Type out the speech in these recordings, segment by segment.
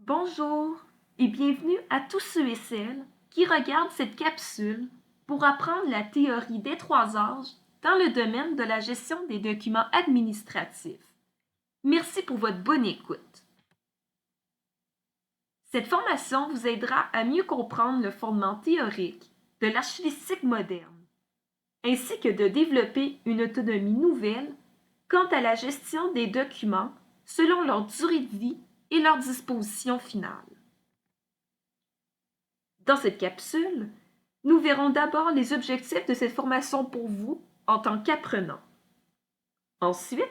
Bonjour et bienvenue à tous ceux et celles qui regardent cette capsule pour apprendre la théorie des trois âges dans le domaine de la gestion des documents administratifs. Merci pour votre bonne écoute. Cette formation vous aidera à mieux comprendre le fondement théorique de l'archivistique moderne, ainsi que de développer une autonomie nouvelle quant à la gestion des documents selon leur durée de vie et leur disposition finale. Dans cette capsule, nous verrons d'abord les objectifs de cette formation pour vous en tant qu'apprenant. Ensuite,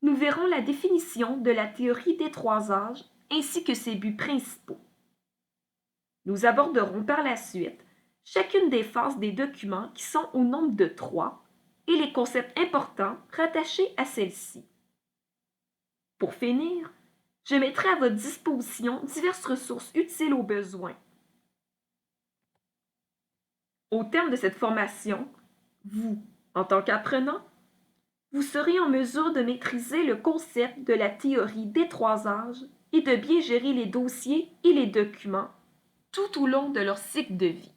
nous verrons la définition de la théorie des trois âges ainsi que ses buts principaux. Nous aborderons par la suite chacune des phases des documents qui sont au nombre de 3 et les concepts importants rattachés à celles-ci. Pour finir, je mettrai à votre disposition diverses ressources utiles aux besoins. Au terme de cette formation, vous, en tant qu'apprenant, vous serez en mesure de maîtriser le concept de la théorie des trois âges et de bien gérer les dossiers et les documents tout au long de leur cycle de vie.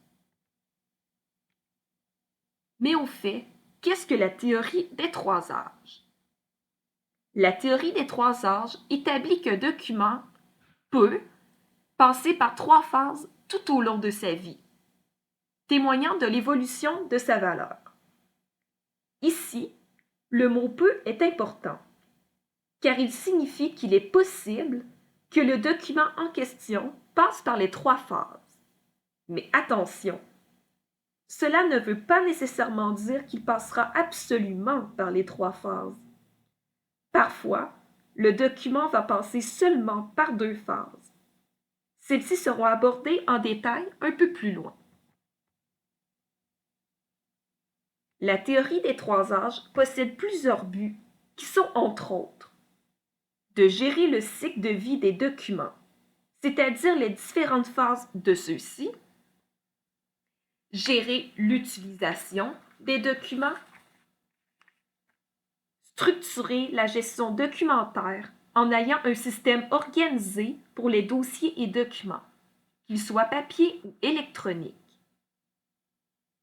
Mais au fait, qu'est-ce que la théorie des trois âges? La théorie des trois âges établit qu'un document peut passer par 3 phases tout au long de sa vie, témoignant de l'évolution de sa valeur. Ici, le mot peut est important, car il signifie qu'il est possible que le document en question passe par les 3 phases. Mais attention, cela ne veut pas nécessairement dire qu'il passera absolument par les 3 phases. Parfois, le document va passer seulement par 2 phases. Celles-ci seront abordées en détail un peu plus loin. La théorie des 3 âges possède plusieurs buts qui sont entre autres de gérer le cycle de vie des documents, c'est-à-dire les différentes phases de ceux-ci, gérer l'utilisation des documents, structurer la gestion documentaire en ayant un système organisé pour les dossiers et documents, qu'ils soient papier ou électroniques,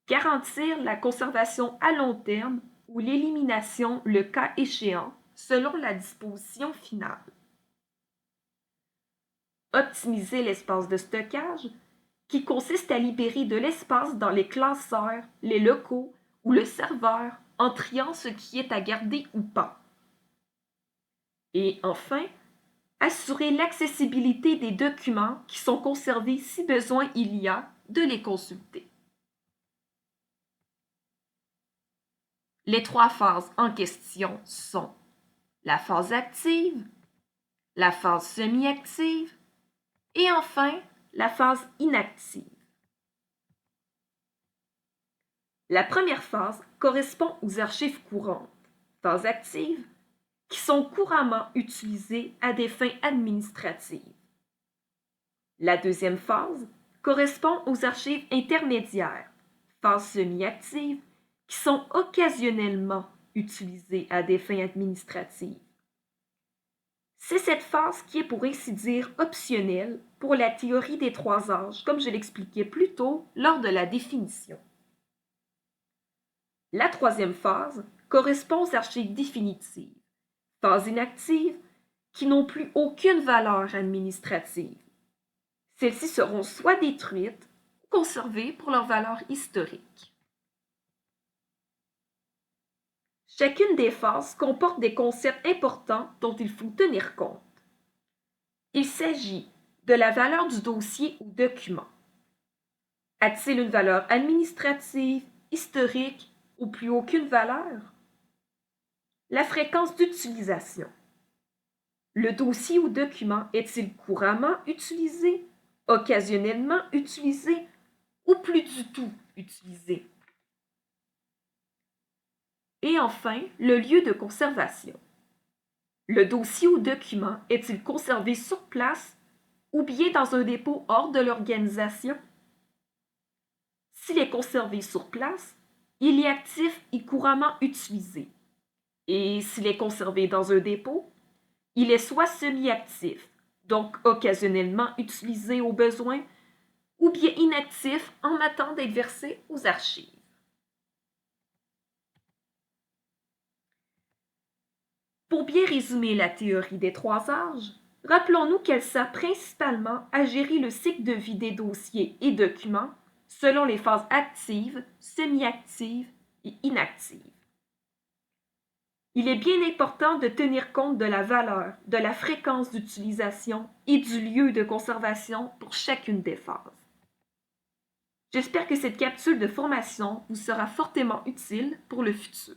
garantir la conservation à long terme ou l'élimination le cas échéant selon la disposition finale. Optimiser l'espace de stockage, qui consiste à libérer de l'espace dans les classeurs, les locaux ou le serveur en triant ce qui est à garder ou pas. Et enfin, assurer l'accessibilité des documents qui sont conservés si besoin il y a de les consulter. Les 3 phases en question sont la phase active, la phase semi-active et enfin la phase inactive. La première phase correspond aux archives courantes, phase active, qui sont couramment utilisées à des fins administratives. La deuxième phase correspond aux archives intermédiaires, phase semi-active, qui sont occasionnellement utilisées à des fins administratives. C'est cette phase qui est pour ainsi dire optionnelle pour la théorie des 3 âges, comme je l'expliquais plus tôt lors de la définition. La troisième phase correspond aux archives définitives, phase inactive, qui n'ont plus aucune valeur administrative. Celles-ci seront soit détruites ou conservées pour leur valeur historique. Chacune des phases comporte des concepts importants dont il faut tenir compte. Il s'agit de la valeur du dossier ou document. A-t-il une valeur administrative, historique ou plus aucune valeur? La fréquence d'utilisation. Le dossier ou document est-il couramment utilisé, occasionnellement utilisé ou plus du tout utilisé? Et enfin, le lieu de conservation. Le dossier ou document est-il conservé sur place ou bien dans un dépôt hors de l'organisation? S'il est conservé sur place, il est actif et couramment utilisé. Et s'il est conservé dans un dépôt, il est soit semi-actif, donc occasionnellement utilisé au besoin, ou bien inactif en attente d'être versé aux archives. Pour bien résumer la théorie des trois âges, rappelons-nous qu'elle sert principalement à gérer le cycle de vie des dossiers et documents selon les phases actives, semi-actives et inactives. Il est bien important de tenir compte de la valeur, de la fréquence d'utilisation et du lieu de conservation pour chacune des phases. J'espère que cette capsule de formation vous sera fortement utile pour le futur.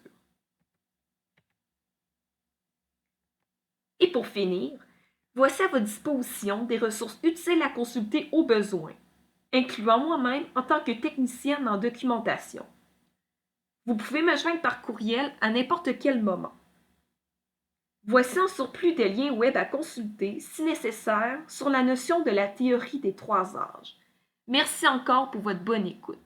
Et pour finir, voici à votre disposition des ressources utiles à consulter au besoin, incluant moi-même en tant que technicienne en documentation. Vous pouvez me joindre par courriel à n'importe quel moment. Voici en surplus des liens web à consulter, si nécessaire, sur la notion de la théorie des trois âges. Merci encore pour votre bonne écoute.